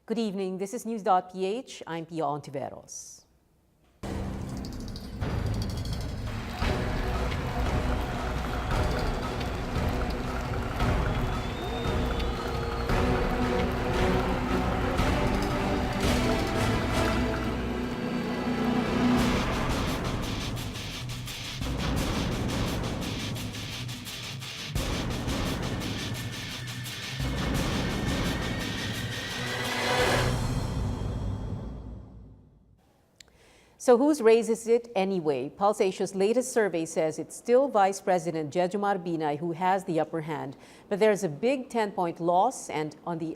Good evening. This is News.PH. I'm Pia Ontiveros. So whose race is it anyway? Pulse Asia's latest survey says it's still Vice President Jejomar Binay who has the upper hand, but there's a big 10-point loss, and on the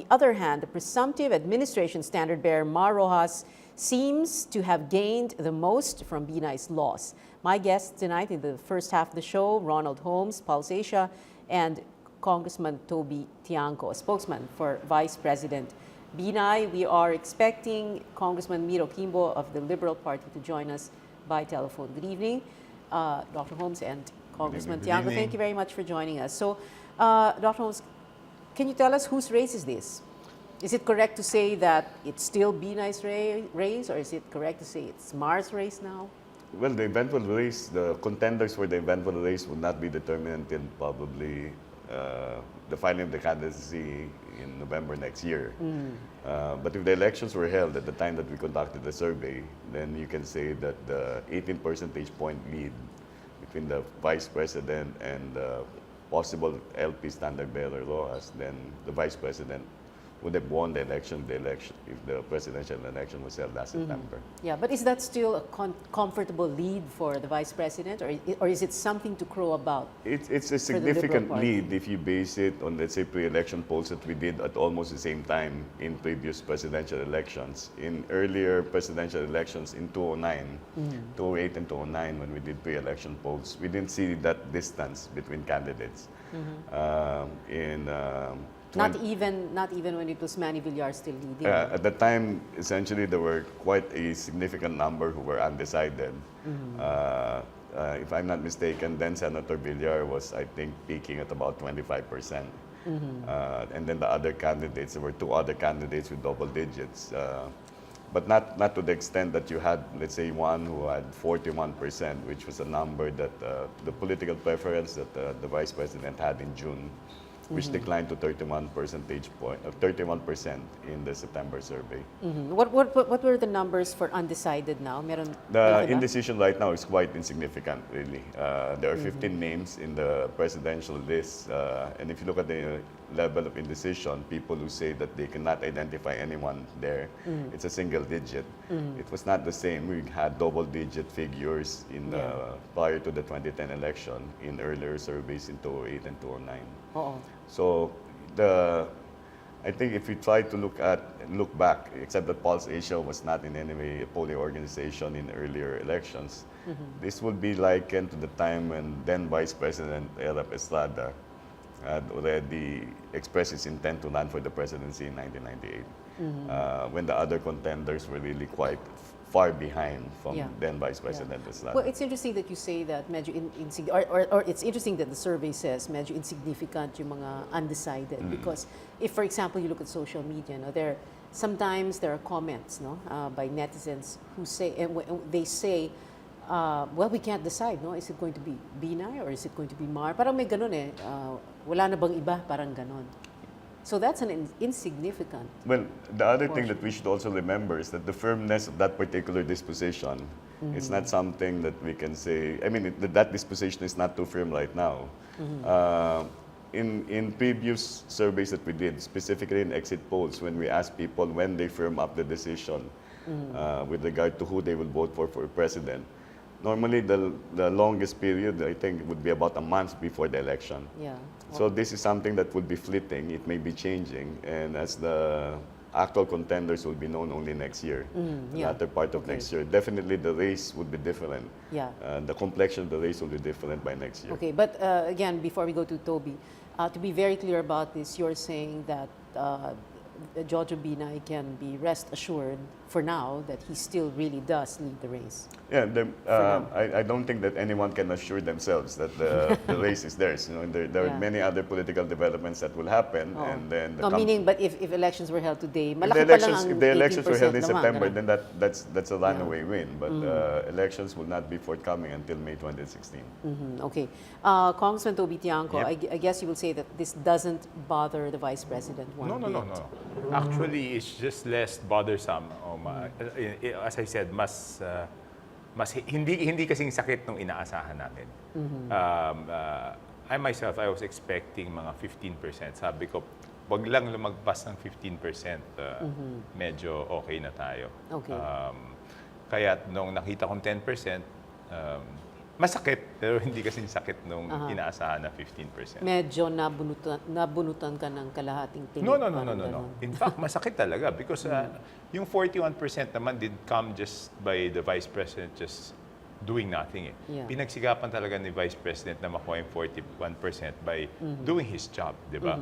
other hand, the presumptive administration standard-bearer Mar Rojas seems to have gained the most from Binay's loss. My guests tonight in the first half of the show, Ronald Holmes, Pulse Asia, and Congressman Toby Tiangco, a spokesman for Vice President Binay. We are expecting Congressman Miro Kimbo of the Liberal Party to join us by telephone. Good evening, Dr. Holmes and Congressman Tiangco. Thank you very much for joining us. So, Dr. Holmes, can you tell us whose race is this? Is it correct to say that it's still Binay's race, or is it correct to say it's Mar's race now? Well, the eventual race, the contenders for the eventual race would not be determined until probably the filing of the candidacy in November next year. But if the elections were held at the time that we conducted the survey, then you can say that the 18 percentage point lead between the Vice President and the possible LP standard-bearer Rojas, then the Vice President would have won the election if the presidential election was held last September. Yeah, but is that still a comfortable lead for the Vice President, or is it something to crow about? It's a significant lead if you base it on, let's say, pre-election polls that we did at almost the same time in previous presidential elections. In earlier presidential elections in 2009, 2008 and 2009, when we did pre-election polls, we didn't see that distance between candidates. Not even when it was Manny Villar still leading. At the time, essentially, there were quite a significant number who were undecided. If I'm not mistaken, then Senator Villar was, I think, peaking at about 25%. And then the other candidates, there were two other candidates with double digits. But not to the extent that you had, let's say, one who had 41%, which was a number that the political preference that the Vice President had in June, which declined to 31% in the September survey. What were the numbers for undecided now? The indecision right now is quite insignificant, really. There are 15 names in the presidential list, and if you look at the level of indecision, people who say that they cannot identify anyone there, it's a single digit. It was not the same. We had double-digit figures prior to the 2010 election in earlier surveys in 2008 and 2009. So I think if we try to look back, except that Pulse Asia was not in any way a polling organization in earlier elections, this would be likened to the time when then Vice President Erap Estrada had already expressed his intent to run for the presidency in 1998, when the other contenders were really quite far behind from then Vice President Estrada. Well, it's interesting that you say that medyo or it's interesting that the survey says medyo insignificant yung mga undecided, because if, for example, you look at social media, sometimes there are comments by netizens who say, they say, well, we can't decide, is it going to be Binay or is it going to be Mar? Parang may ganun wala na bang iba, parang ganon. So that's an insignificant. Well, the other thing that we should also remember is that the firmness of that particular disposition, it's not something that we can say, I mean, that disposition is not too firm right now. In previous surveys that we did, specifically in exit polls, when we asked people when they firm up the decision with regard to who they will vote for president, normally the longest period, I think, would be about a month before the election. So this is something that would be fleeting. It may be changing, and as the actual contenders will be known only next year, the latter part of next year. Definitely the race would be different. The complexion of the race will be different by next year. Okay, but again, before we go to Toby, to be very clear about this, you're saying that Jojo Binay can be rest assured for now that he still really does lead the race. Yeah, I don't think that anyone can assure themselves that the race is theirs. You know, there are many other political developments that will happen, and then meaning, but if elections were held today, if malaki pa lang ang if the elections were held in 18% naman, September, ganun. then that's a runaway win. But elections will not be forthcoming until May 2016. Okay. Congressman Toby Tiangco, Yep. I guess you will say that this doesn't bother the Vice President one No. bit. Actually, it's just less bothersome. As I said, mas hindi kasing sakit nung inaasahan natin. I myself, I was expecting mga 15%. Sabi ko, wag lang lumagpas ng 15%. Medyo okay na tayo. Okay. Kaya nung nakita kong 10%, masakit, pero hindi kasing sakit nung inaasahan na 15%. Medyo nabunutan ka ng kalahating tingin. No. parang ganon. In fact, masakit talaga because yung 41% naman did come just by the Vice President just doing nothing. Yeah. Pinagsigapan talaga ni Vice President na makuha yung 41% by doing his job, di ba?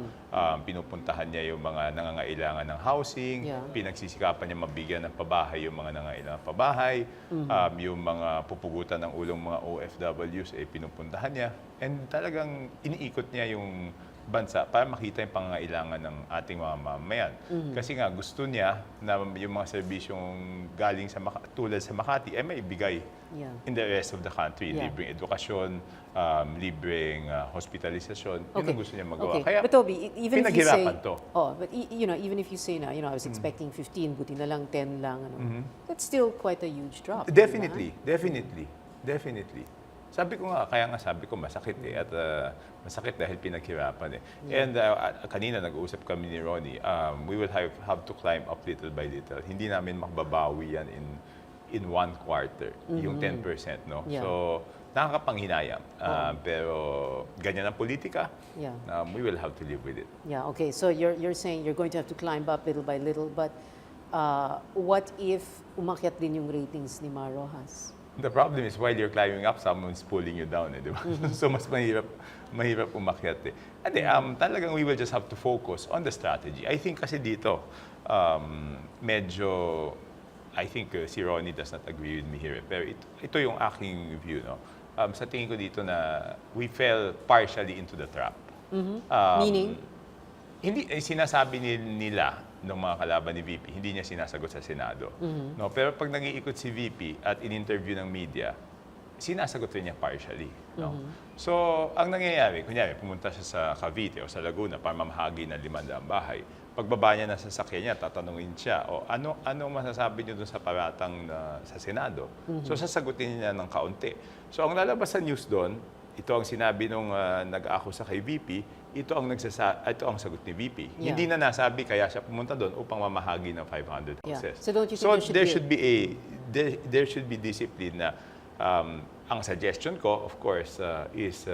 Pinupuntahan niya yung mga nangangailangan ng housing, Yeah. pinagsisikapan niya mabigyan ng pabahay yung mga nangangailangan ng pabahay, yung mga pupugutan ng ulong mga OFWs, pinupuntahan niya. And talagang iniikot niya yung bansa para makita yung pangangailangan ng ating mga mamamayan. Kasi nga gusto niya na yung mga serbisyong galing sa tulad sa Makati ay maibigay in the rest of the country. Yeah. Libreng edukasyon, libreng hospitalisasyon. Yun ang gusto niya magawa. Okay. Kaya But Toby, even if you say, pinaghirapan to. even if you say na, I was expecting 15, buti na lang 10 lang, that's still quite a huge drop. Definitely. Sabi ko masakit at masakit dahil pinaghirapan And kanina nag-uusap kami ni Ronnie, we will have to climb up little by little. Hindi namin mababawi yan in one quarter, yung 10%, no? Yeah. So, nakakapanghinayang. Pero ganyan ang politika, Yeah. We will have to live with it. Yeah, okay. So you're saying you're going to have to climb up little by little, but what if umakyat din yung ratings ni Mar Rojas? The problem is while you're climbing up, someone's pulling you down, di ba? So mas mahirap umakyat talagang we will just have to focus on the strategy. I think kasi dito, I think si Ronnie does not agree with me here. Pero ito yung aking view, no? Sa tingin ko dito na we fell partially into the trap. Meaning? Hindi sinasabi nila ng mga kalaban ni VP, hindi niya sinasagot sa Senado. No, pero pag nag-iikot si VP at in-interview ng media, sinasagot rin niya partially. No? So, ang nangyayari, kunyari, pumunta siya sa Cavite o sa Laguna para mamahagi ng 500 bahay. Pagbaba niya na sa sasakyan niya, tatanungin siya, ano masasabi niyo dun sa paratang sa Senado? So, sasagutin niya ng kaunti. So, ang lalabas sa news doon, ito ang sinabi nung nag-akusa kay VP, ito ang sagot ni VP. Yeah. Hindi na nasabi kaya siya pumunta doon upang mamahagi ng 500 houses. Yeah. So don't you think there should be discipline na ang suggestion ko, of course, is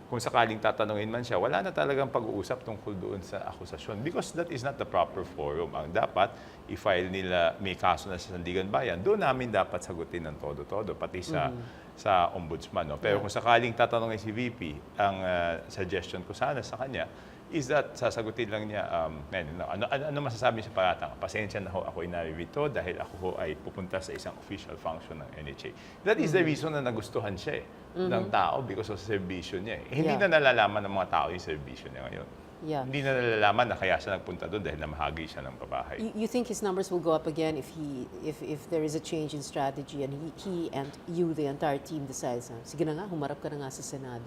kung sakaling tatanungin man siya, wala na talagang pag-uusap tungkol doon sa akusasyon because that is not the proper forum. Ang dapat, i-file nila, may kaso na sa Sandigan Bayan, doon namin dapat sagutin ng todo-todo, pati sa ombudsman. No? Pero kung sakaling tatanungin si VP, ang suggestion ko sana sa kanya is that sasagutin lang niya, ano masasabi niya sa paratang? Pasensya na ho, ako'y naririto dahil ako ho ay pupunta sa isang official function ng NHA. That is the reason na nagustuhan siya ng tao because of serbisyo niya. Hindi na nalalaman ng mga tao yung serbisyo niya ngayon. Yeah. Hindi na nalalaman na kaya siya nagpunta doon dahil namahagi siya ng pabahay. You think his numbers will go up again if there is a change in strategy and he and you, the entire team, decides, sige na nga, humarap ka na nga sa Senado?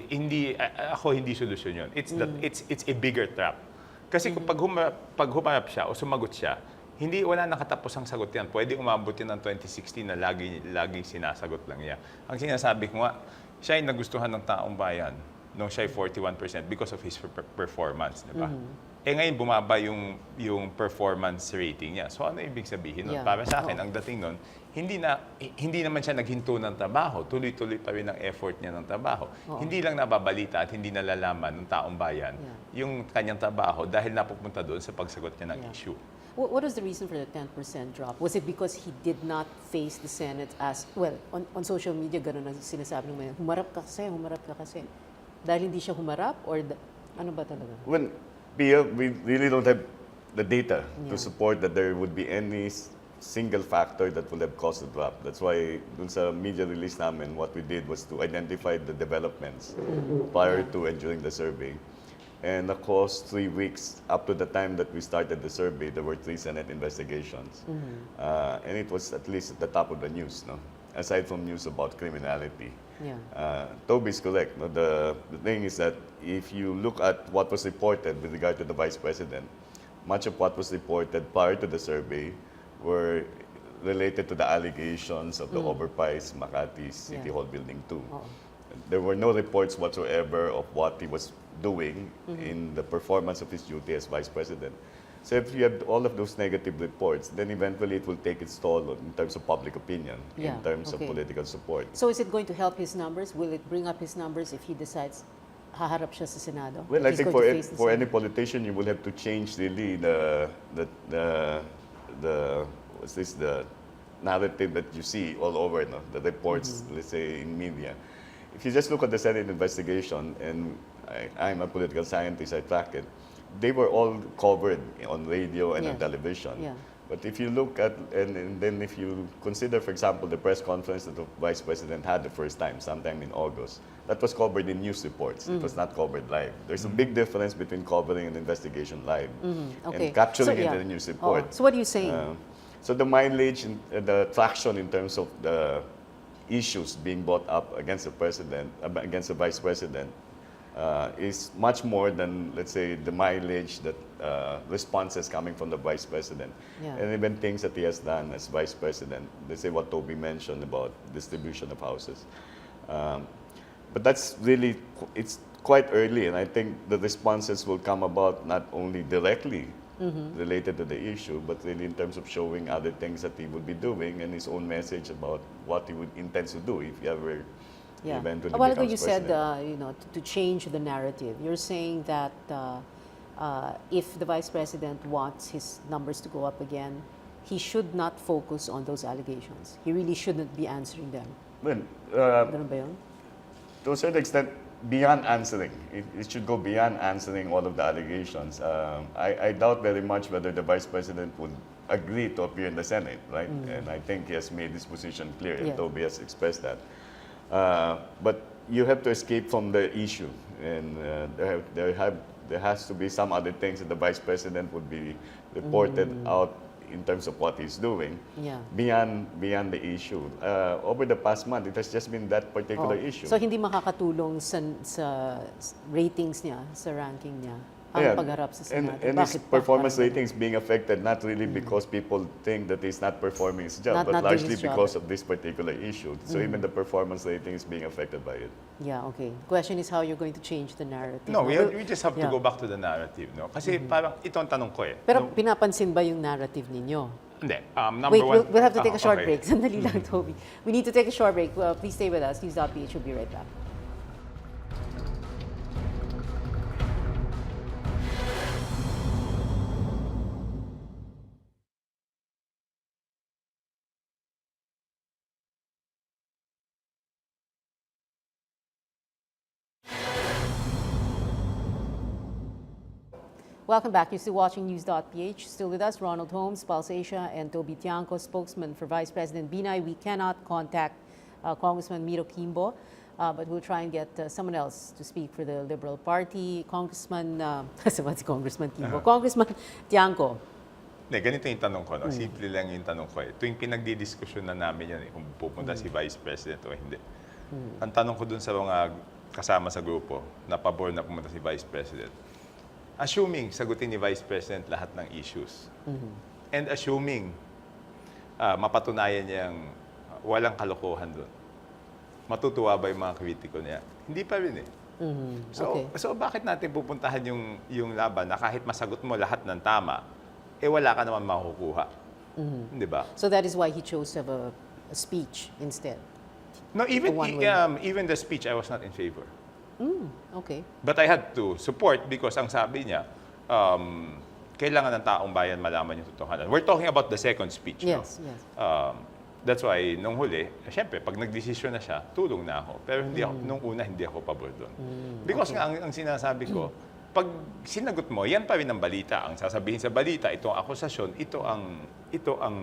Hindi ako hindi solusyon yun. It's a bigger trap. Kasi kung pag humarap siya o sumagot siya, wala nakatapos ang sagot yan. Pwede umabot yan ng 2016 na laging sinasagot lang niya. Ang sinasabi ko nga, siya ay nagustuhan ng taong bayan nung siya ay 41% because of his performance, di ba? Ngayon bumaba yung performance rating niya. So ano ibig sabihin nun? Yeah. Para sa akin, ang dating nun, hindi naman siya naghinto ng trabaho. Tuloy-tuloy pa rin ang effort niya ng trabaho. Hindi lang nababalita at hindi nalalaman ng taong bayan yung kanyang trabaho dahil napupunta doon sa pagsagot niya ng issue. What was the reason for the 10% drop? Was it because he did not face the Senate as, well, on social media, gano'n ang sinasabi ng mga, humarap ka kasi. Dahil hindi siya humarap or ano ba talaga? Well, Pia, we really don't have the data Yeah. to support that there would be any single factor that would have caused the drop. That's why dun sa media release namin, what we did was to identify the developments prior to and during the survey. And across 3 weeks, up to the time that we started the survey, there were 3 Senate investigations. And it was at least at the top of the news, no? Aside from news about criminality. Yeah. Toby's correct. No? The thing is that if you look at what was reported with regard to the Vice President, much of what was reported prior to the survey were related to the allegations of the overpriced Makati City Hall Building 2. There were no reports whatsoever of what he was doing in the performance of his duty as Vice President. So if you have all of those negative reports, then eventually it will take its toll in terms of public opinion, Yeah, in terms okay. of political support. So is it going to help his numbers? Will it bring up his numbers if he decides haharap siya sa Senado? Well, If I he's think going to face the for any Senate? politician, you will have to change really the narrative that you see all over, no? The reports, let's say, in media. If you just look at the Senate investigation, and I'm a political scientist, I track it, they were all covered on radio and on Yes. television. Yeah. But if you look at, and then if you consider, for example, the press conference that the Vice President had the first time, sometime in August, that was covered in news reports. It was not covered live. There's a big difference between covering an investigation live Okay. and capturing So, it yeah. in a news report. So what are you saying? So the mileage, and the traction in terms of the issues being brought up against the president, against the vice president, is much more than, let's say, the mileage that responses coming from the vice president, Yeah. and even things that he has done as vice president. Let's say what Toby mentioned about distribution of houses. But that's really, it's quite early, and I think the responses will come about not only directly related to the issue, but really in terms of showing other things that he would be doing and his own message about what he would intend to do if he ever Yeah. eventually A while ago becomes you said, president. to change the narrative. You're saying that if the Vice President wants his numbers to go up again, he should not focus on those allegations. He really shouldn't be answering them. Well, Ganun ba yun? to a certain extent, beyond answering. It should go beyond answering all of the allegations. I doubt very much whether the Vice President would agree to appear in the Senate, right? And I think he has made his position clear, and Yeah. Toby has expressed that. But you have to escape from the issue, and there has to be some other things that the Vice President would be reported out in terms of what he's doing, Yeah. beyond the issue. Over the past month, it has just been that particular Oh. issue. So hindi makakatulong sa ratings niya, sa ranking niya, ang Yeah. pagharap sa Senado. And his Bakit? performance Parang ratings being affected not really because people think that he's not performing his job, Not but doing largely his job. because of this particular issue. So even the performance rating is being affected by it. ganun? Yeah, okay. Question is how you're going to change the narrative. No, we Will- just have to Yeah. go back to the narrative, no? Kasi parang ito ang tanong ko eh. Pero pinapansin ba yung narrative ninyo? Hindi. Number Wait, one, we'll have to take a short okay. break. Sandali lang, Toby. We need to take a short break. Well, please stay with us. News.PH will be right back. Welcome back. You're still watching News.PH. Still with us, Ronald Holmes, Pulse Asia, and Toby Tiangco, spokesman for Vice President Binay. We cannot contact Congressman Miro Quimbo, but we'll try and get someone else to speak for the Liberal Party. Congressman, what's Congressman Quimbo? Congressman Tiangco. Hindi, ganito yung tanong ko, no? Simple lang yung tanong ko eh. Tuwing pinagdidiskusyon na namin yan eh, kung pupunta si Vice President o hindi. Ang tanong ko dun sa mga kasama sa grupo na pabor na pumunta si Vice President, assuming sagutin ni Vice President lahat ng issues, and assuming mapatunayan niyang walang kalokohan doon, matutuwa ba yung mga kritiko niya? Hindi pa rin eh. Okay. So bakit natin pupuntahan yung laban na kahit masagot mo lahat ng tama, eh wala ka naman makukuha. Di ba? So that is why he chose to have a speech instead. No, One way. even the speech, I was not in favor. Okay. But I had to support because ang sabi niya, kailangan ng taong bayan malaman yung totohanan. We're talking about the second speech. Yes, no? yes. That's why, nung huli, syempre, pag nagdesisyon na siya, tulong na ako. Pero hindi ako, nung una, hindi ako pabor doon. Because okay. nga, ang sinasabi ko, pag sinagot mo, yan pa rin ang balita. Ang sasabihin sa balita, ito ang akusasyon, ito ang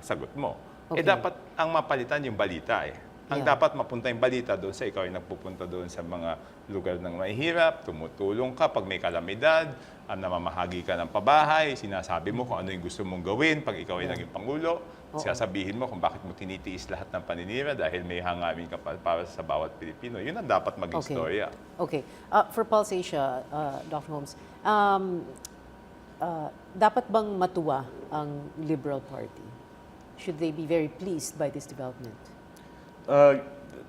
sagot mo. Okay. Dapat ang mapalitan yung balita eh. Ang Yeah. dapat mapunta yung balita doon sa ikaw ay nagpupunta doon sa mga lugar ng mahihirap, tumutulong ka pag may kalamidad, namamahagi ka ng pabahay, sinasabi mo kung ano yung gusto mong gawin pag ikaw ay naging Pangulo, sasabihin mo kung bakit mo tinitiis lahat ng paninira dahil may hangarin ka para sa bawat Pilipino. Yun ang dapat maging storya. Okay. For Pulse Asia, Dr. Holmes, dapat bang matuwa ang Liberal Party? Should they be very pleased by this development?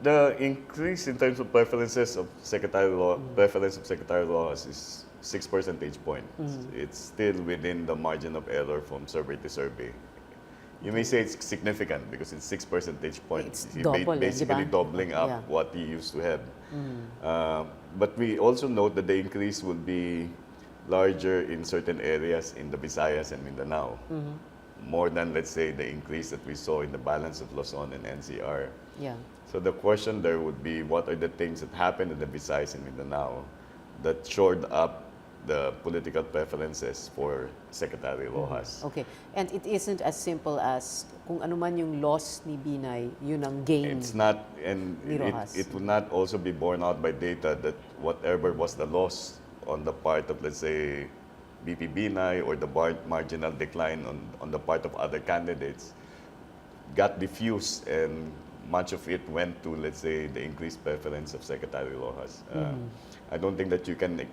The increase in terms of preference of Secretary Rojas is 6 percentage points. It's still within the margin of error from survey to survey. You may say it's significant because it's 6 percentage points. It's double, basically diba? doubling up Yeah. what he used to have. But we also note that the increase will be larger in certain areas in the Visayas and Mindanao. More than, let's say, the increase that we saw in the balance of Luzon and NCR. Yeah. So the question there would be, what are the things that happened in the Visayas and Mindanao that shored up the political preferences for Secretary Rojas? Okay. And it isn't as simple as kung ano man yung loss ni Binay, yun ang gain. It's not, and Ni Rojas. it would not also be borne out by data that whatever was the loss on the part of, let's say, BP Binay or the marginal decline on the part of other candidates got diffused, and much of it went to, let's say, the increased preference of Secretary Rojas. I don't think that you can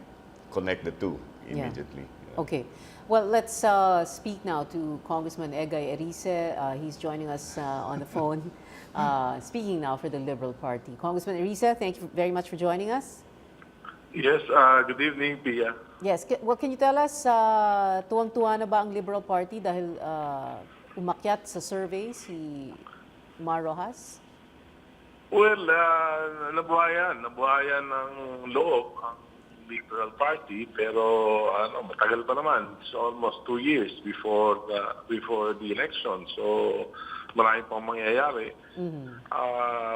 connect the two immediately. Okay. Well, let's speak now to Congressman Egay Erice. He's joining us on the phone, speaking now for the Liberal Party. Congressman Erice, thank you very much for joining us. Yes, good evening, Pia. Yes. Well, can you tell us, tuwang-tuwa na ba ang Liberal Party dahil umakyat sa survey si Mar Rojas? Well, nabuhayan ng loob ang Liberal Party, pero matagal pa naman. It's almost 2 years before the election. So, marami pang mangyayari.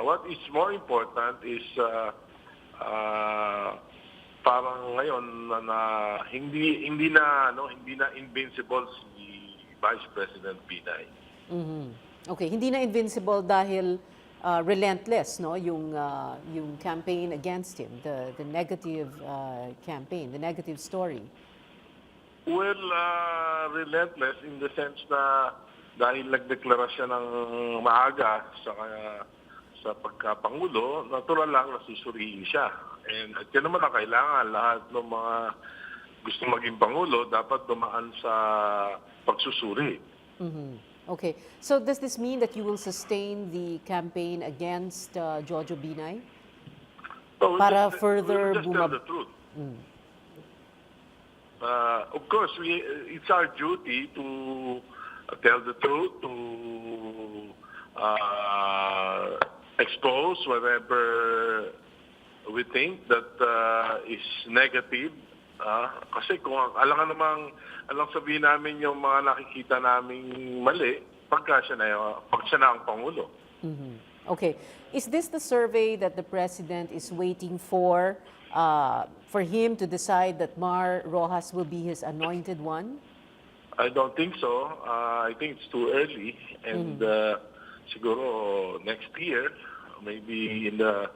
What is more important is parang ngayon na hindi na invincible si Vice President Binay. Okay, hindi na invincible dahil relentless, no, yung campaign against him, the negative campaign, the negative story. Well, relentless in the sense na dahil nagdeklara siya ng maaga sa pagkapangulo, natural lang na susurihin siya. At yan naman ang kailangan. Lahat ng mga gusto maging pangulo dapat dumaan sa pagsusuri. Okay. So does this mean that you will sustain the campaign against Jojo Binay? So Para we'll further just tell the truth. Of course, it's our duty to tell the truth, to expose whatever we think that is negative. Kasi kung alang sabihin namin yung mga nakikita naming mali, pagka siya na ang Pangulo. Okay. Is this the survey that the President is waiting for him to decide that Mar Rojas will be his anointed one? I don't think so. I think it's too early. And siguro next year, maybe in the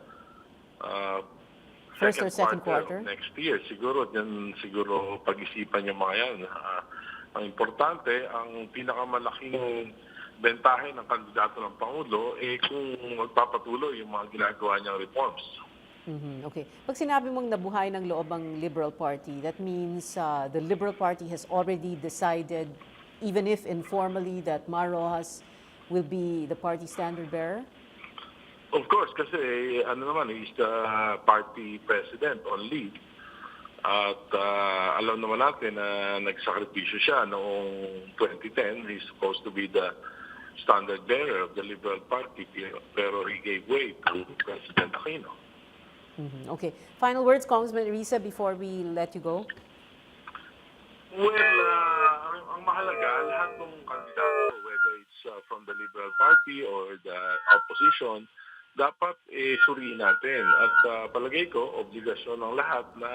First or second quarter? Next year, siguro pag-isipan yung mga yan. Ang importante, ang pinakamalaking bentahe ng kandidato ng Pangulo kung magpapatuloy yung mga ginagawa niyang reforms. Okay. Pag sinabi mong nabuhay ng loob ang Liberal Party, that means the Liberal Party has already decided, even if informally, that Mar Rojas will be the party standard bearer? Of course, kasi he's the party president on leave. At alam naman natin na nagsakripisyo siya noong 2010. He's supposed to be the standard bearer of the Liberal Party, pero he gave way to President Aquino. Okay. Final words, Congressman Risa, before we let you go? Well, ang mahalaga, lahat ng kandidato, whether it's from the Liberal Party or the opposition, dapat suriin natin. At palagay ko, obligasyon ng lahat na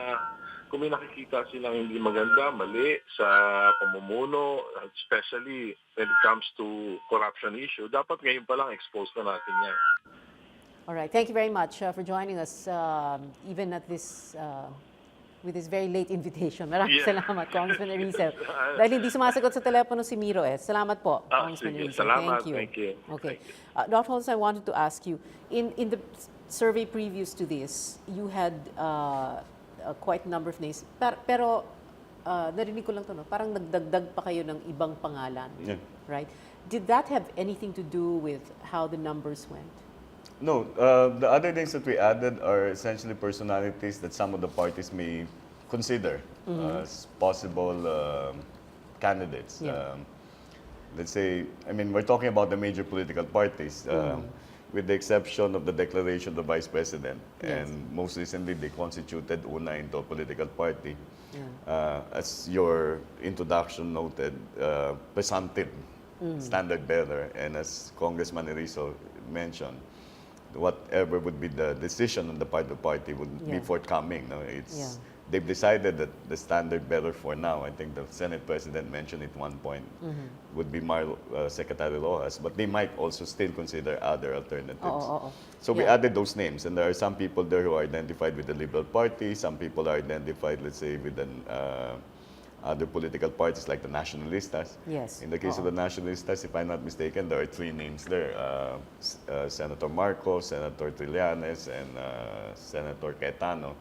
kung may nakikita silang hindi maganda, mali sa pamumuno, especially when it comes to corruption issue, dapat ngayon pa lang expose na natin yan. All right. Thank you very much for joining us, even at this, with this very late invitation. Maraming salamat, Congressman Erisel. Dahil hindi sumasagot sa telepono si Miro eh. Salamat po, Congressman Sige, Erisel. salamat. Thank you. Thank you. Okay. Thank you. Dr. Holmes, I wanted to ask you, in the survey previous to this, you had quite a number of names. Pero narinig ko lang to, no? Parang nagdagdag pa kayo ng ibang pangalan. Yeah. Right? Did that have anything to do with how the numbers went? No, the other things that we added are essentially personalities that some of the parties may consider as possible candidates. Yeah. Let's say, I mean, we're talking about the major political parties, with the exception of the declaration of the Vice President. Yes. And most recently, they constituted UNA into a political party. Yeah. As your introduction noted, presumptive standard bearer, and as Congressman Erizo mentioned, whatever would be the decision on the part of the party would be Yeah. forthcoming. No? They've decided that the standard bearer for now, I think the Senate President mentioned at one point, would be Secretary Rojas, but they might also still consider other alternatives. So we Yeah. added those names, and there are some people there who are identified with the Liberal Party, some people are identified, let's say, with other political parties like the Nationalistas. Yes. In the case of the Nationalistas, if I'm not mistaken, there are three names there. Senator Marcos, Senator Trillanes, and Senator Cayetano,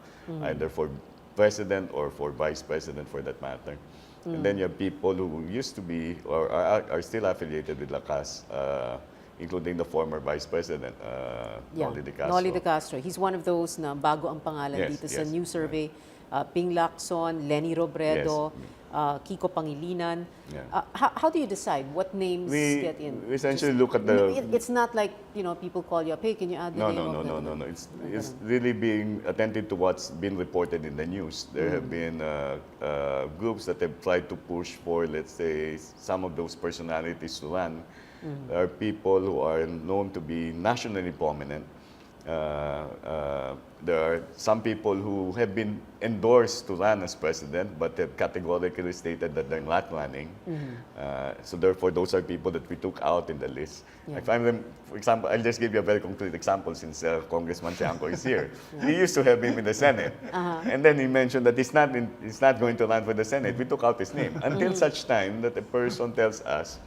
either for president or for vice president for that matter. And then you have people who used to be or are still affiliated with Lakas, including the former vice president, Noli De Castro. Noli De Castro. He's one of those na bago ang pangalan Yes, dito sa yes. new survey. Ping Lacson, Lenny Robredo, Kiko Pangilinan. Yeah. How do you decide what names get in? We essentially look at the... It's not like, people call you up, hey, can you add the name of the... No. It's really being attentive to what's been reported in the news. There have been groups that have tried to push for, let's say, some of those personalities to run. There are people who are known to be nationally prominent. There are some people who have been endorsed to run as president but have categorically stated that they're not running. So therefore, those are people that we took out in the list. Yeah. I find them, for example, I'll just give you a very concrete example since Congressman Tiangco is here. We used to have him in the Senate. And then he mentioned that he's not going to run for the Senate. We took out his name until such time that a person tells us,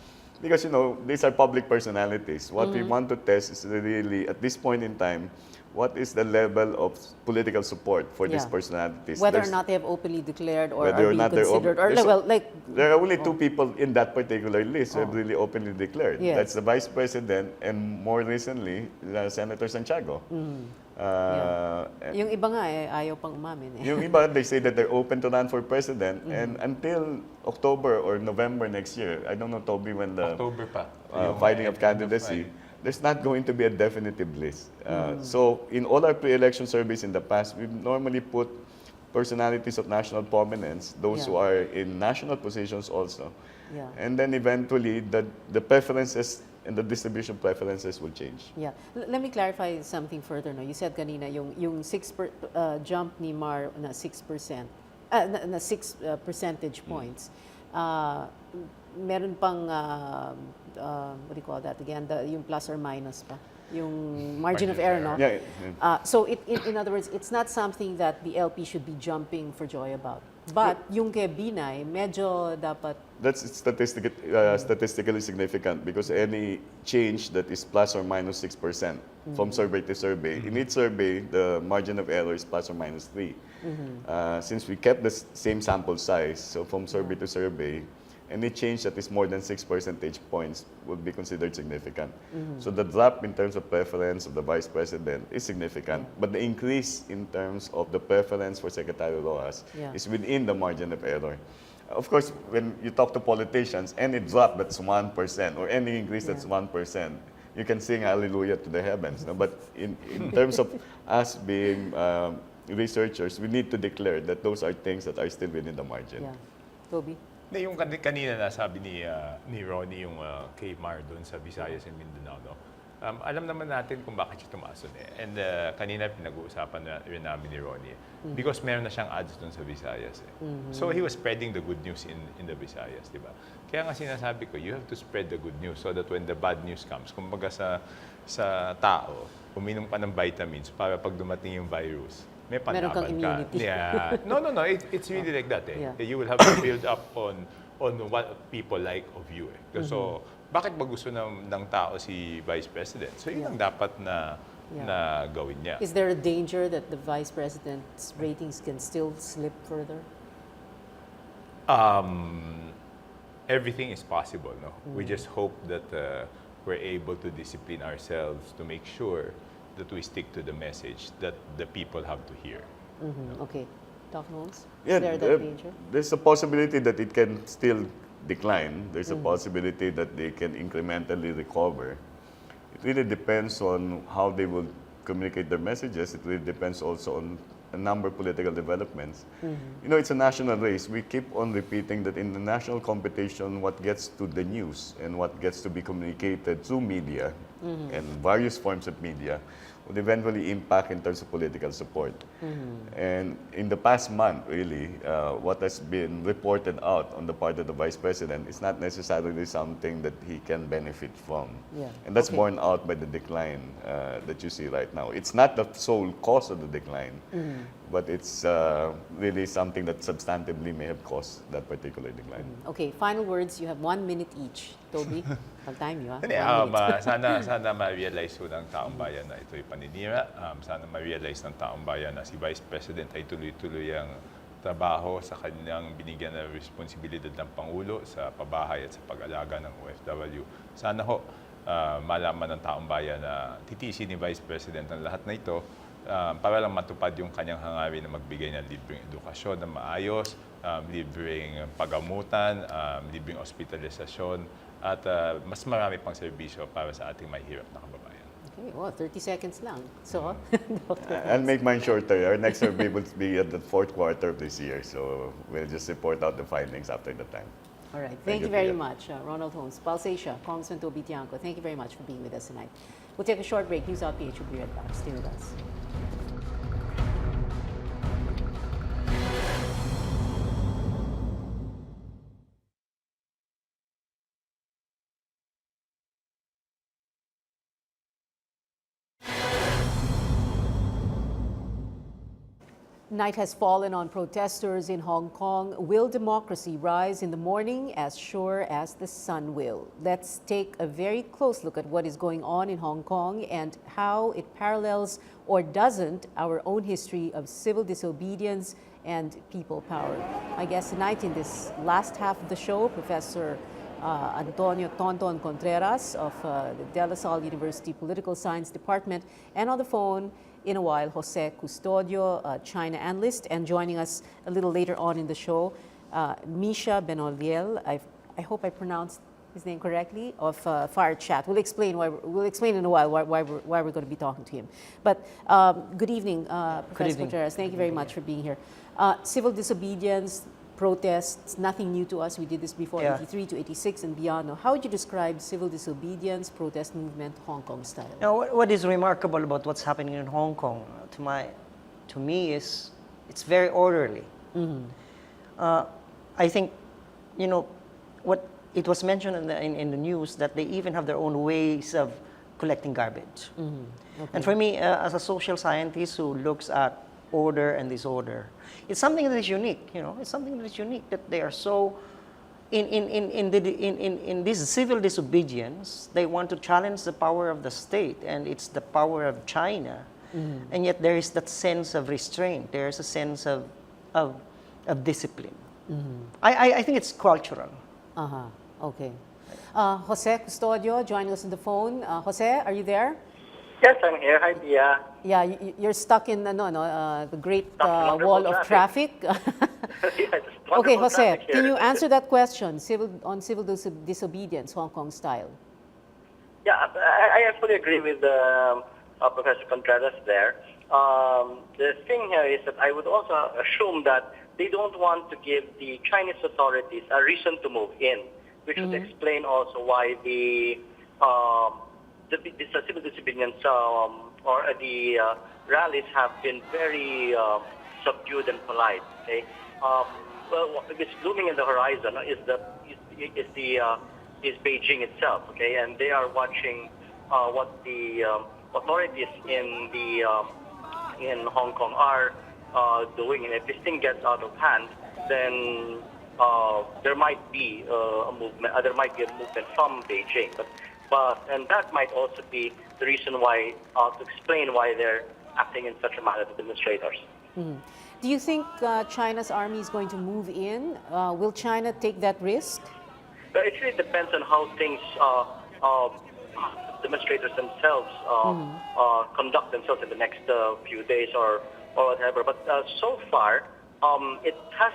because, these are public personalities. What we want to test is really, at this point in time, what is the level of political support for these personalities? Whether or not they have openly declared or Whether are or being not they're considered. there are only two people in that particular list who have really openly declared. Yes. That's the Vice President and more recently, Senator Santiago. Yung iba nga ayaw pang umamin eh. Yung iba, they say that they're open to run for president, and until October or November next year, I don't know, Toby, when the October pa. filing of candidacy, there's not going to be a definitive list. So in all our pre-election surveys in the past, we've normally put personalities of national prominence, those who are in national positions also. Yeah. And then eventually, the preferences and the distribution preferences will change. Yeah. Let me clarify something further. No? You said kanina yung jump ni Mar na 6%, na 6 percentage points. Meron pang what do you call that again? Yung plus or minus pa. Yung margin of error, no? Yeah. So in other words, it's not something that the LP should be jumping for joy about. But yung kay Binay, medyo dapat... That's statistically significant because any change that is plus or minus 6% from survey to survey, in each survey, the margin of error is plus or minus 3. Since we kept the same sample size, so from survey to survey, any change that is more than 6 percentage points would be considered significant. So the drop in terms of preference of the Vice President is significant, but the increase in terms of the preference for Secretary Rojas is within the margin of error. Of course, when you talk to politicians, any drop that's 1% or any increase that's 1%, you can sing hallelujah to the heavens. No? But in terms of us being researchers, we need to declare that those are things that are still within the margin. Yeah. Toby? Yung kanina nasabi ni Ronnie yung kay Mar doon sa Visayas and Mindanao, no? alam naman natin kung bakit siya tumaas dun eh. And kanina pinag-uusapan na rin namin ni Ronnie. Because meron na siyang ads dun sa Visayas eh. So he was spreading the good news in the Visayas, di ba? Kaya nga sinasabi ko, you have to spread the good news so that when the bad news comes, kumbaga sa tao, uminom ka ng vitamins para pag dumating yung virus, may Meron kang panlaban ka. immunity. Yeah. No. It's really like that eh. Yeah. You will have to build up on what people like of you eh. So, bakit ba gusto ng tao si Vice President? So, yun ang dapat na gawin niya. Is there a danger that the Vice President's ratings can still slip further? Everything is possible, no? We just hope that we're able to discipline ourselves to make sure that we stick to the message that the people have to hear. Okay. Dr. Holmes, Yeah, is there that danger? there's a possibility that it can still decline. There's a possibility that they can incrementally recover. It really depends on how they will communicate their messages. It really depends also on a number of political developments. You know, it's a national race. We keep on repeating that in the national competition, what gets to the news and what gets to be communicated through media and various forms of media would eventually impact in terms of political support. And in the past month, really, what has been reported out on the part of the Vice President is not necessarily something that he can benefit from. Yeah. And that's Okay. borne out by the decline that you see right now. It's not the sole cause of the decline, but it's really something that substantively may have caused that particular decline. Okay, final words. You have 1 minute each. Toby, pag-time you, ha? Hindi, 1 minute. sana ma-realize po ng taong bayan na ito'y paninira. Sana ma-realize ng taong bayan na si Vice President ay tuloy-tuloy ang trabaho sa kanyang binigyan na responsibilidad ng Pangulo sa pabahay at sa pag-alaga ng OFW. Sana ho, malaman ng taong bayan na titiisin ni Vice President ang lahat na ito para lang matupad yung kanyang hangarin na magbigay ng libreng edukasyon na maayos, libreng pagamutan, libreng ospitalisasyon, at mas marami pang serbisyo para sa ating mahihirap na kababayan. Okay, well, 30 seconds lang. So, Dr. I'll make mine shorter. Our next survey will be at the fourth quarter of this year, so we'll just report out the findings after the time. All right. Thank Thank you you, very Pia. much, Ronald Holmes. Pulse Asia, Congressman Toby Tiangco, thank you very much for being with us tonight. We'll take a short break. News.PH will be right back. Stay with us. Night has fallen on protesters in Hong Kong. Will democracy rise in the morning? As sure as the sun will. Let's take a very close look at what is going on in Hong Kong and how it parallels or doesn't our own history of civil disobedience and people power. My guest tonight in this last half of the show, Professor Antonio Tonton Contreras of the De La Salle University Political Science Department, and on the phone in a while, Jose Custodio, China analyst, and joining us a little later on in the show, Misha Benoliel. I hope I pronounced his name correctly, of Fire Chat. We'll explain in a while why we're going to be talking to him. But good evening, Professor Contreras. Thank you very much for being here. Civil disobedience, protests, nothing new to us. We did this before, 83 to 86 and beyond. Now, how would you describe civil disobedience, protest movement, Hong Kong style? Now, what is remarkable about what's happening in Hong Kong, to me, is it's very orderly. I think, you know, what it was mentioned in the news that they even have their own ways of collecting garbage. Okay. And for me, as a social scientist who looks at order and disorder, it's something that is unique. You know, it's something that is unique that they are so in this civil disobedience. They want to challenge the power of the state, and it's the power of China, and yet there is that sense of restraint. There is a sense of discipline. I think it's cultural. Okay. Jose Custodio joining us on the phone. Jose, are you there? Yes, I'm here. Hi, Pia. Yeah, you're stuck in the great wonderful wall of traffic. Okay, Jose, can you answer that question, civil disobedience, Hong Kong style? Yeah, I fully agree with Professor Contreras there. The thing here is that I would also assume that they don't want to give the Chinese authorities a reason to move in, which would explain also why the the civil disobedience or the rallies have been very subdued and polite. Okay, well, what is looming in the horizon is Beijing itself. Okay, and they are watching what the authorities in Hong Kong are doing, and if this thing gets out of hand, then there might be a movement. There might be a movement from Beijing, and that might also be the reason why to explain why they're acting in such a manner to demonstrators. Do you think China's army is going to move in? Will China take that risk? But it really depends on how things demonstrators themselves conduct themselves in the next few days or whatever. But so far, it has.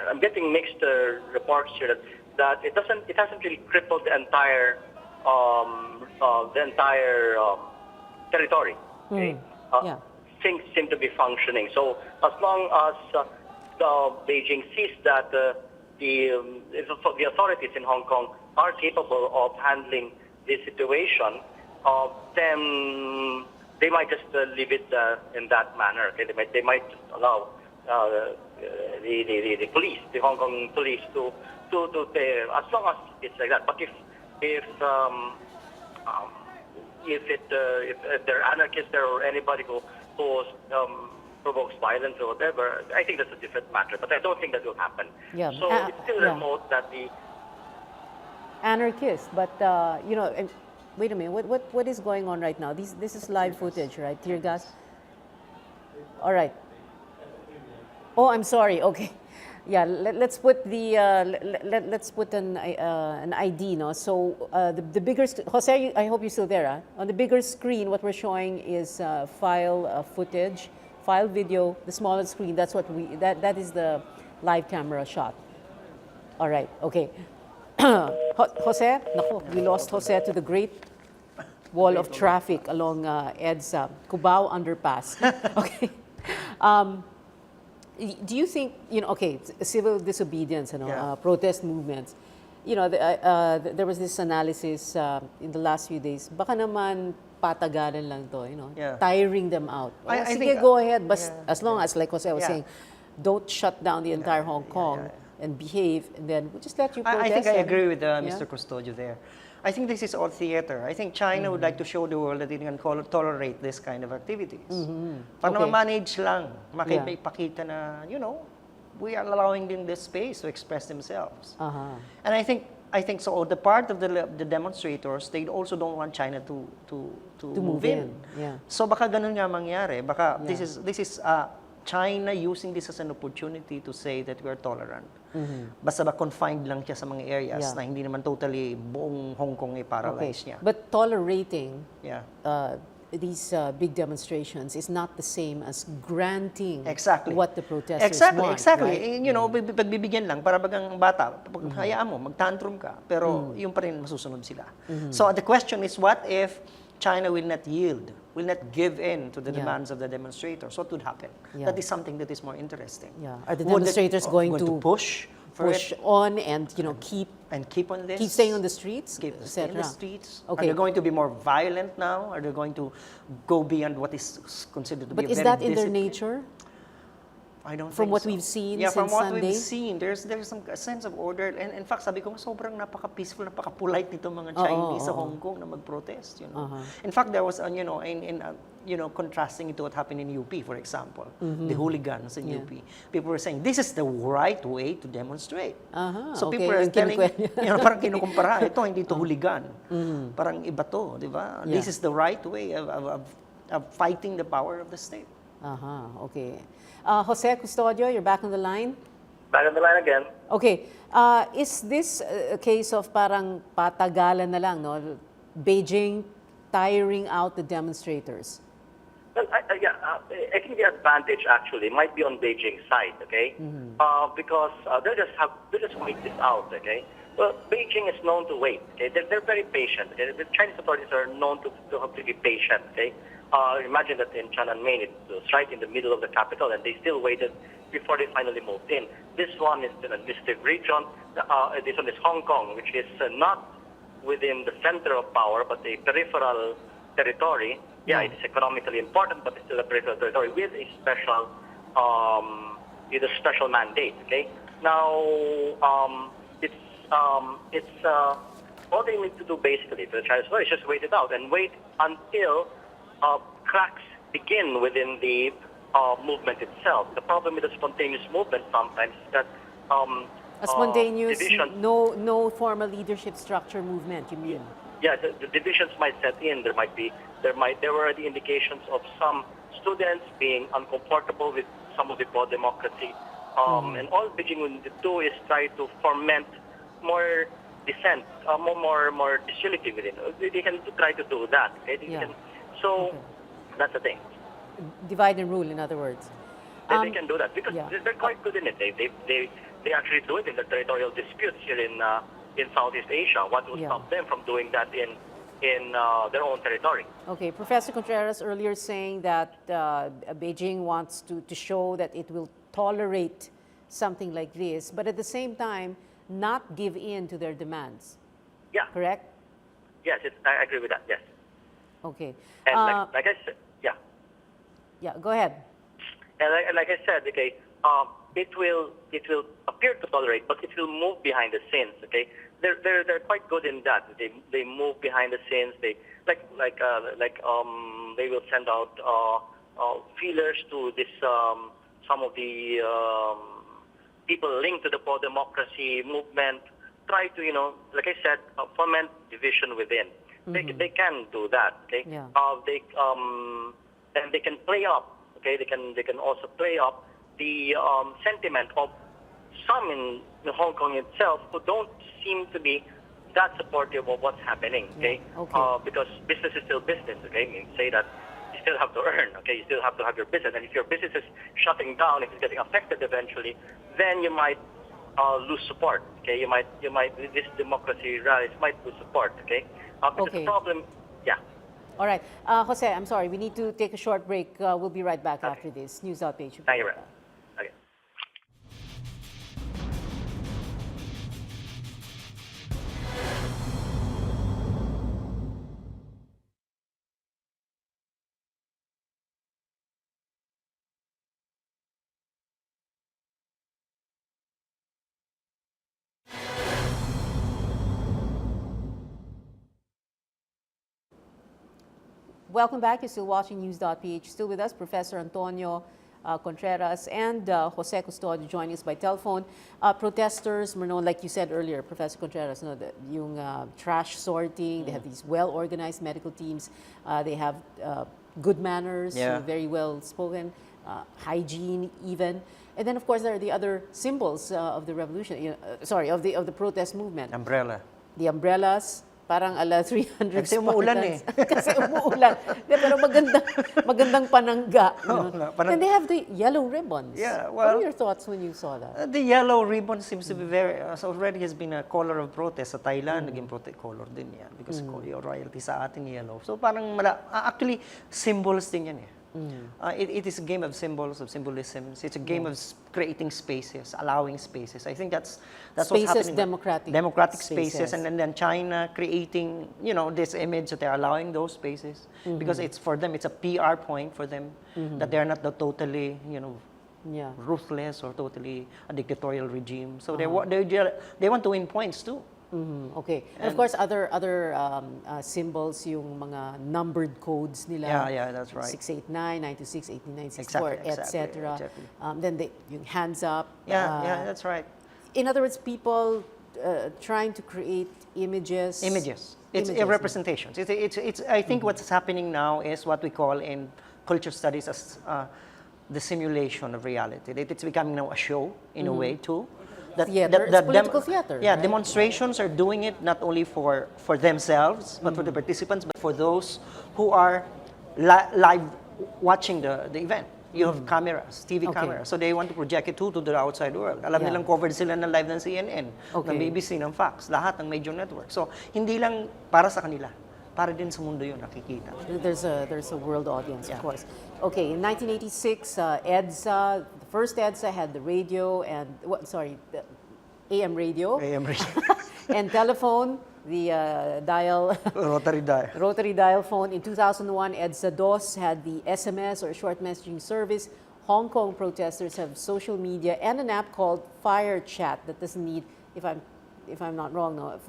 I'm getting mixed reports here that it hasn't really crippled the entire territory. Okay? Yeah. Things seem to be functioning. So as long as Beijing sees that the authorities in Hong Kong are capable of handling this situation, then they might just leave it in that manner. Okay? They might just allow the police, the Hong Kong police, to as long as it's like that. But if there are anarchists there or anybody who provokes violence or whatever, I think that's a different matter. But I don't think that will happen. Yeah. So it's still remote that the Anarchists, but and wait a minute, what is going on right now? This is live footage, right? Tear gas. All right. Oh, I'm sorry. Okay. Yeah, let's put the let's put an ID, no. So the bigger Jose, I hope you're still there. Huh? On the bigger screen, what we're showing is file footage, file video. The smaller screen, that's what that is the live camera shot. All right. Okay. Jose, naku, we lost Jose to the great wall of traffic along EDSA, Cubao Underpass. Okay. Do you think, civil disobedience, protest movements, there was this analysis in the last few days, baka naman patagalan lang to, tiring them out. I Sige, think, go ahead, but as long as, like Jose was saying, don't shut down the entire Hong Kong and behave, and then we'll just let you protest. I think I agree with Mr. Custodio there. I think this is all theater. I think China would like to show the world that it can tolerate this kind of activities. Para manage lang, makipagpakita na, we are allowing them this space to express themselves. And I think so. The part of the demonstrators, they also don't want China to move in. Yeah. So baka ganun nga mangyari. Baka this is China using this as an opportunity to say that we are tolerant. Basta ba confined lang siya sa mga areas na hindi naman totally buong Hong Kong ay paralyzed niya. But tolerating these big demonstrations is not the same as granting what the protesters want. Exactly. Right? Pagbibigyan lang para bagang bata, pag hayaan mo, mag-tantrum ka, pero yung pa rin masusunod sila. So the question is, what if China will not yield, will not give in to the demands of the demonstrators? What would happen? That is something that is more interesting. Are the demonstrators going to push on and keep on this? Keep staying on the streets, stay in the streets. Okay. Are they going to be more violent now? Are they going to go beyond what is considered to be But is very that in their disciplined? nature? I don't From think what so. we've seen from since what Sunday? we've seen, there's some sense of order. And in fact, sabi ko, sobrang napaka-peaceful, napaka-polite nito mga Chinese sa Hong Kong na mag-protest. In fact, there was, contrasting it to what happened in UP, for example, the hooligans in UP. People were saying, this is the right way to demonstrate. So people are telling, parang kinukumpara, ito hindi to hooligan. Parang iba to, di ba? This is the right way of fighting the power of the state. Okay. Jose Custodio, you're back on the line? back on the line again. Okay. Is this a case of parang patagalan na lang, no? Beijing tiring out the demonstrators? Well, I think the advantage actually might be on Beijing's side, okay? Because they'll just wait this out, okay? Well, Beijing is known to wait, okay? They're very patient, okay? The Chinese authorities are known to be patient, okay? Imagine that in Tiananmen, it was right in the middle of the capital, and they still waited before they finally moved in. This one is in a administrative region. This one is Hong Kong, which is not within the center of power, but a peripheral territory. Yeah, it's economically important, but it's still a peripheral territory with a special mandate. Okay. Now, it's all they need to do basically for the Chinese is just wait it out and wait until cracks begin within the movement itself. The problem with the spontaneous movement sometimes is that A spontaneous, divisions, no formal leadership structure movement, you mean? yeah, the divisions might set in. There were already indications of some students being uncomfortable with some of the pro-democracy. And all Beijing will do is try to foment more dissent, more disunity within. They can try to do that. Okay? That's the thing. Divide and rule, in other words. They can do that because they're quite good in it. They actually do it in the territorial disputes here in Southeast Asia. What will stop them from doing that in their own territory? Okay, Professor Contreras earlier saying that Beijing wants to show that it will tolerate something like this, but at the same time, not give in to their demands. Yeah. Correct? Yes, I agree with that, yes. Okay. And like I said, yeah. Yeah, go ahead. And like I said, okay, it will appear to tolerate, but it will move behind the scenes. Okay, they're quite good in that. They move behind the scenes. They they will send out feelers to this some of the people linked to the pro-democracy movement. Try to like I said, foment division within. They can do that. Okay, and they can play up. Okay, they can also play up the sentiment of some in Hong Kong itself who don't seem to be that supportive of what's happening. Okay, because business is still business. Okay, I mean, say that you still have to earn. Okay, you still have to have your business, and if your business is shutting down, if it's getting affected eventually, then you might lose support. Okay, you might this democracy rallies might lose support. Okay, because the problem, yeah. All right. Jose, I'm sorry. We need to take a short break. We'll be right back after this. News.PH. Thank you, right. Okay. Welcome back. You're still watching News.PH. Still with us, Professor Antonio Contreras and Jose Custodio joining us by telephone. Protesters, like you said earlier, Professor Contreras, yung trash sorting, they have these well-organized medical teams, they have good manners, very well spoken, hygiene even. And then, of course, there are the other symbols of the revolution, of the protest movement. Umbrella. The umbrellas, parang ala 300 Kasi umuulan Kasi umuulan. Pero magandang panangga. And they have the yellow ribbons. Yeah, well, what are your thoughts when you saw that? The yellow ribbon seems to be already has been a color of protest. Sa Thailand, naging color din yan. Because yung royalty sa ating yellow. So parang actually, symbols din yan eh. It is a game of symbols, of symbolisms. It's a game of creating spaces, allowing spaces. I think that's spaces, what's happening. Democratic spaces. And then China creating, this image that they're allowing those spaces. Because it's for them, it's a PR point for them that they're not the totally, ruthless or totally a dictatorial regime. So they want to win points too. Okay. And of course, other symbols, yung mga numbered codes nila. Yeah, that's right. 689, 926, 18964, etc. Exactly. Then yung hands up. Yeah, that's right. In other words, people trying to create images. It's representations. I think what's happening now is what we call in culture studies as the simulation of reality. It's becoming now a show in a way too. It's political theater. Yeah, right? Demonstrations are doing it not only for themselves, but for the participants, but for those who are live watching the event. You have cameras, TV cameras. So they want to project it to the outside world. Alam nilang covered sila ng live ng CNN, ng BBC, ng Fox, lahat ng major network. So hindi lang para sa kanila, para din sa mundo yun nakikita. There's a world audience, of course. Okay, in 1986, EDSA, the first EDSA had the radio and, the AM radio. AM radio. And telephone, dial Rotary dial. rotary dial phone. In 2001, EDSA DOS had the SMS or short messaging service. Hong Kong protesters have social media and an app called Fire Chat that doesn't need, if I'm not wrong, no,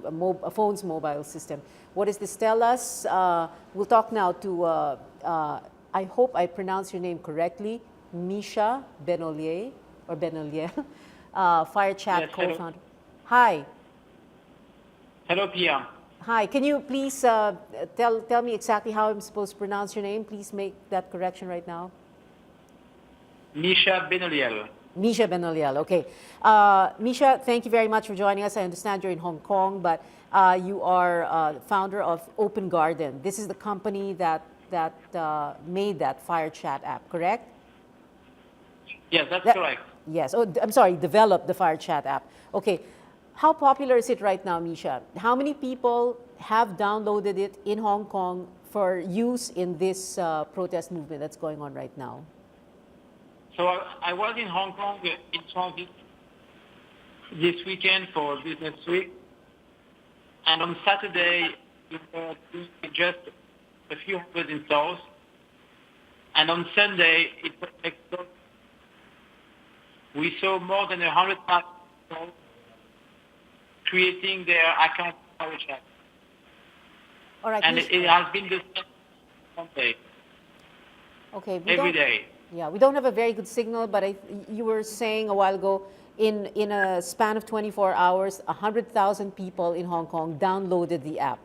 a phone's mobile system. What does this tell us? We'll talk now to, I hope I pronounce your name correctly, Misha Benolier, or Benolier, Fire Chat Yes, co-founder. Hi. Hello, Pia. Hi. Can you please tell me exactly how I'm supposed to pronounce your name? Please make that correction right now. Misha Benoliel. Misha Benoliel, okay. Misha, thank you very much for joining us. I understand you're in Hong Kong, but you are founder of Open Garden. This is the company that made that Fire Chat app, correct? Yes, that's correct. Yes. Oh, I'm sorry, developed the Fire Chat app. Okay. How popular is it right now, Misha? How many people have downloaded it in Hong Kong for use in this protest movement that's going on right now? So I was in Hong Kong in transit this weekend for Business Week. And on Saturday, we were doing just a few hundred installs. And on Sunday, it was exploded. We saw more than 100,000 people creating their account on Fire Chat. All right. And Misha, it has been the same Sunday, okay, every day. Yeah, we don't have a very good signal, but you were saying a while ago, in a span of 24 hours, 100,000 people in Hong Kong downloaded the app.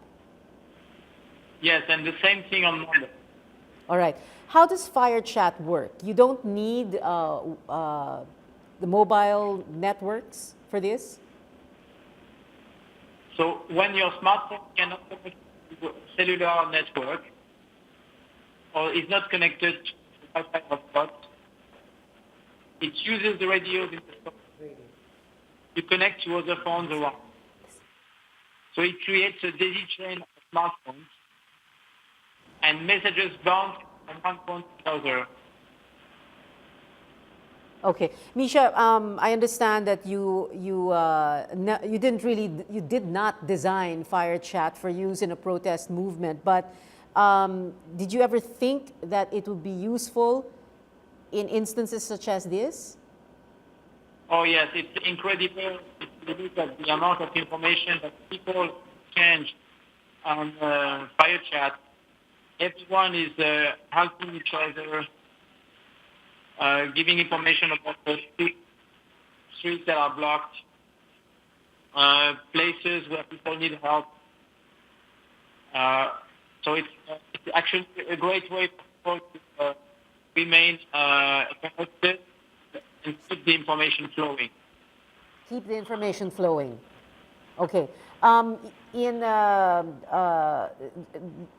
Yes, and the same thing on Monday. All right. How does Fire Chat work? You don't need the mobile networks for this? So when your smartphone cannot connect to a cellular network or is not connected to Wi-Fi hotspot, it uses the radios in the phone to connect to other phones around. So it creates a daisy chain of smartphones and messages bounce from one phone to another. Okay, Misha, I understand that you did not design Fire Chat for use in a protest movement, but did you ever think that it would be useful in instances such as this? Oh yes, it's incredible if you look at the amount of information that people exchange on Fire Chat. Everyone is helping each other, giving information about the streets that are blocked, places where people need help. So it's actually a great way for people to remain connected and keep the information flowing. Keep the information flowing. Okay.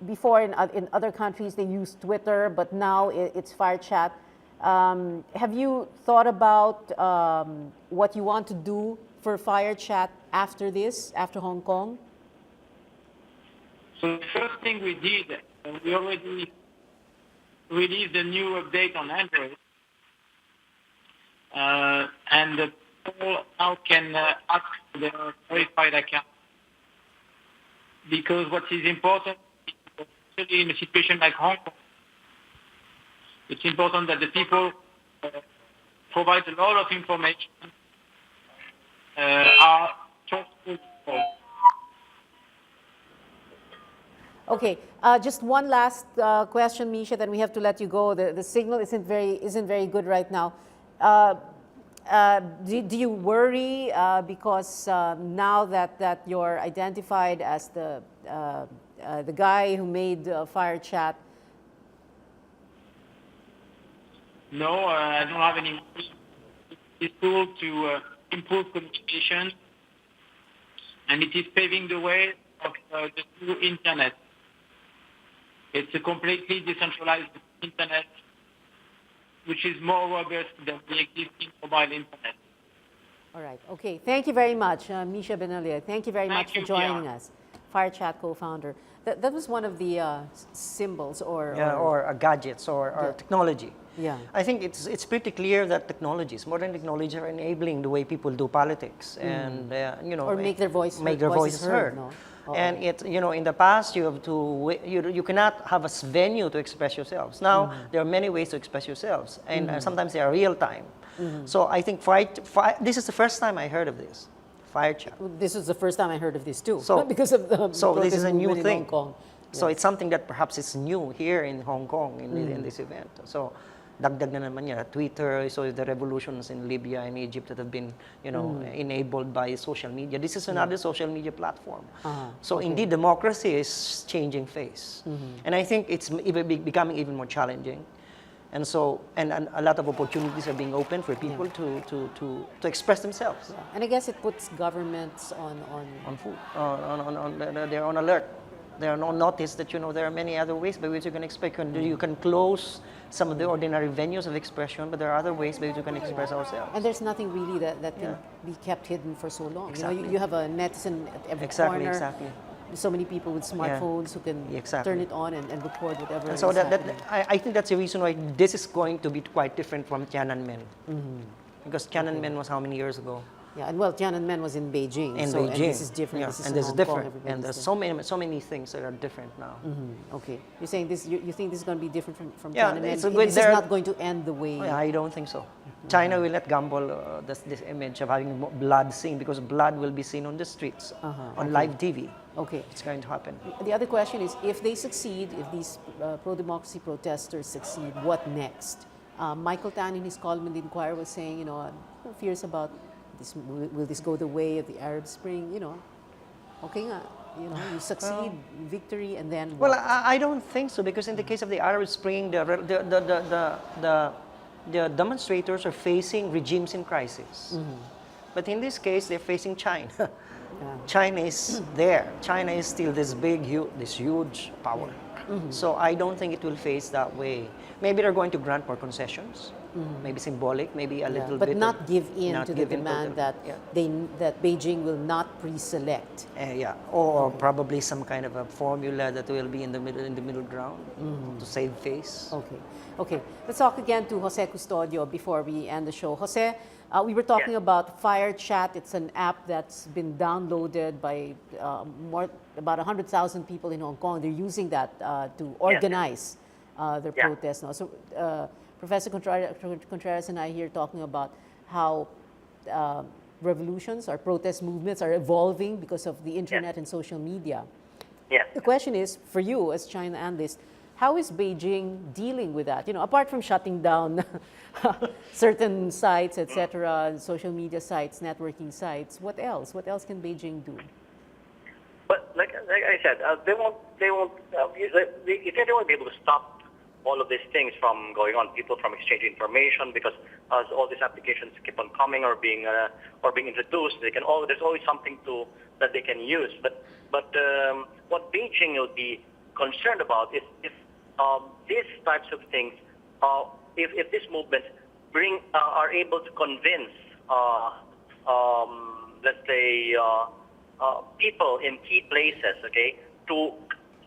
Before in other countries they use Twitter, but now it's Fire Chat. Have you thought about what you want to do for Fire Chat after this, after Hong Kong? So the first thing we did, we already released a new update on Android, and the people now can ask for their verified account. Because what is important, especially in a situation like Hong Kong, it's important that the people provide a lot of information, are trustful people. Okay, just one last question, Misha, then we have to let you go. The signal isn't very good right now. Do you worry because now that you're identified as the guy who made Fire Chat? No, I don't have any. It's tool to improve communication, and it is paving the way of the new internet. It's a completely decentralized internet, which is more robust than the existing mobile internet. All right. Okay. Thank you very much, Misha Benalia. Thank you very much for joining us. Fire Chat co-founder. That was one of the symbols or gadgets or technology. Yeah. I think it's pretty clear that modern technologies are enabling the way people do politics, and Or make their voices heard. No? And in the past, you have to you cannot have a venue to express yourselves. Now there are many ways to express yourselves, and sometimes they are real time. So I think this is the first time I heard of this. Fire chat. This is the first time I heard of this too. So- because of the So this is a new movement in thing. Hong Kong. So Yes. it's something that perhaps is new here in Hong Kong in this event. So dagdag na naman yan. Twitter, so the revolutions in Libya and Egypt that have been, enabled by social media. This is another social media platform. So indeed, democracy is changing face. And I think it's becoming even more challenging. And so, and a lot of opportunities are being opened for people to express themselves. Yeah. And I guess it puts governments On food, they're on alert. They're on notice that there are many other ways by which you can express. You can close some of the ordinary venues of expression, but there are other ways by which you can express ourselves. And there's nothing really that can be kept hidden for so long. Exactly. You have a netizen at every Exactly, corner. exactly. So many people with smartphones who can Exactly. turn it on and record whatever. And so is that happening. I think that's the reason why this is going to be quite different from Tiananmen. Because Tiananmen was how many years ago? Yeah, and well, Tiananmen was in Beijing. In so, Beijing. And this is different. Yeah, This is and in this is Hong Kong, different. everybody's And there's there. so many things that are different now. Okay. You're saying this. You think this is going to be different from Yeah, Tiananmen? it's a This good- is not going to end the way. Yeah, I don't think so. China will not gamble this image of having blood seen, because blood will be seen on the streets, on live TV. Okay. It's going to happen. The other question is, if they succeed, if these pro-democracy protesters succeed, what next? Michael Tan, in his column in the Inquirer, was saying, fears about this. Will this go the way of the Arab Spring? Okay, nga, you succeed, victory, and then Well, what? I don't think so, because in the case of the Arab Spring, the demonstrators are facing regimes in crisis. But in this case, they're facing China. China is there. China is still this huge power. So I don't think it will face that way. Maybe they're going to grant more concessions, maybe symbolic, maybe a little but bit. not give in not to the give in demand totally. that Beijing will not pre-select. Or probably some kind of a formula that will be in the middle ground to save face. Okay. Let's talk again to Jose Custodio before we end the show. Jose, we were talking about Fire Chat. It's an app that's been downloaded by about 100,000 people in Hong Kong. They're using that to organize their protests now. So Professor Contreras and I here talking about how revolutions or protest movements are evolving because of the internet and social media. The question is, for you as China analyst, how is Beijing dealing with that? Apart from shutting down certain sites, etc., social media sites, networking sites, what else? What else can Beijing do? But like I said, they won't be able to stop all of these things from going on. People from exchanging information, because as all these applications keep on coming or being introduced, there's always something that they can use. But what Beijing will be concerned about is if these types of things, if these movements are able to convince, let's say, people in key places, to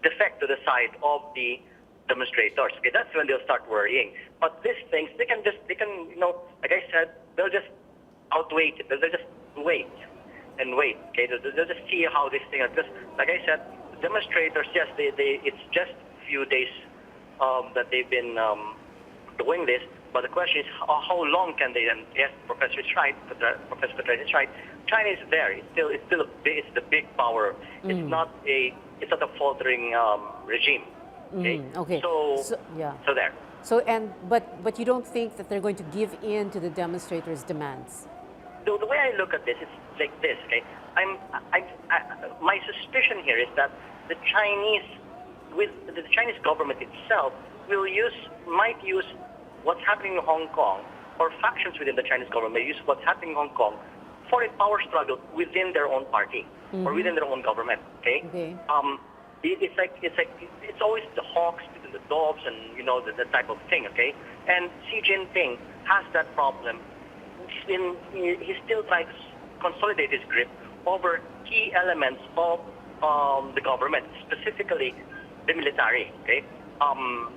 defect to the side of the demonstrators. That's when they'll start worrying. But these things, they can, like I said, they'll just outwait it. They'll just wait and wait. They'll just see how this thing. Because, like I said, demonstrators, yes, it's just a few days that they've been doing this. But the question is, how long can they? And yes, Professor Contreras is right. China is there. It's the big power. It's not a faltering regime. Okay. So there. But you don't think that they're going to give in to the demonstrators' demands? The way I look at this is like this. My suspicion here is that the Chinese government itself might use what's happening in Hong Kong, or factions within the Chinese government may use what's happening in Hong Kong for a power struggle within their own party or within their own government. It's always the hawks between the doves, and the type of thing. And Xi Jinping has that problem. He's still trying to consolidate his grip over key elements of the government, specifically the military.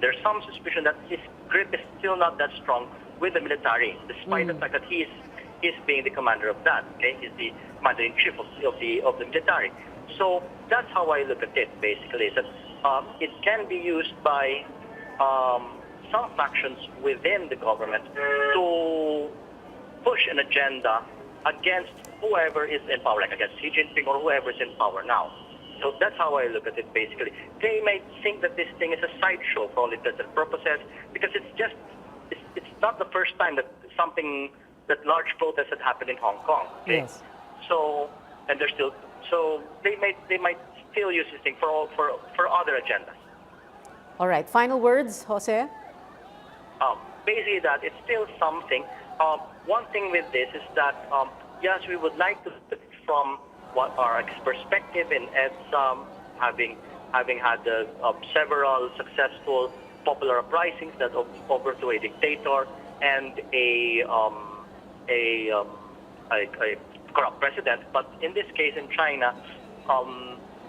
There's some suspicion that he's grip is still not that strong with the military, despite the fact that he's being the commander of that. Okay, he's the commander-in-chief of the military. So that's how I look at it. Basically, is that it can be used by some factions within the government to push an agenda against whoever is in power, like against Xi Jinping or whoever is in power now. So that's how I look at it, basically. They may think that this thing is a sideshow for all intents and purposes, because it's not the first time that large protests had happened in Hong Kong. Okay? Yes. So, and they're still, so they might still use this thing for other agendas. All right. Final words, Jose? Basically that it's still something. One thing with this is that, yes, we would like to look at it from what our perspective in having had several successful popular uprisings that overthrew a dictator and a corrupt president. But in this case, in China,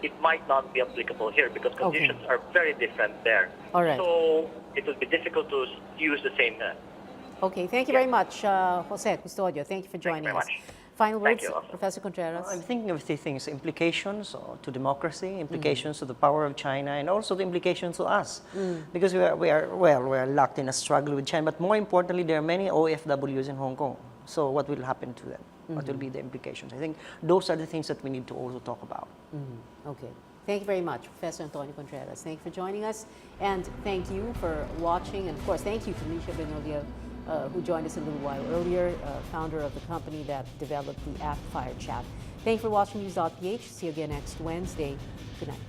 it might not be applicable here because conditions are very different there. All right. So it would be difficult to use the same. Okay, thank you very much, Jose Custodio. Thank you for joining us. much. Final Thank words, you also. Professor Contreras? I'm thinking of three things: implications to democracy, implications to the power of China, and also the implications to us, because we are locked in a struggle with China. But more importantly, there are many OFWs in Hong Kong. So what will happen to them? What will be the implications? I think those are the things that we need to also talk about. Okay. Thank you very much, Professor Antonio Contreras. Thank you for joining us, and thank you for watching. And of course, thank you to Misha Benolia, who joined us a little while earlier, founder of the company that developed the app Fire Chat. Thank you for watching News.PH. See you again next Wednesday. Good night.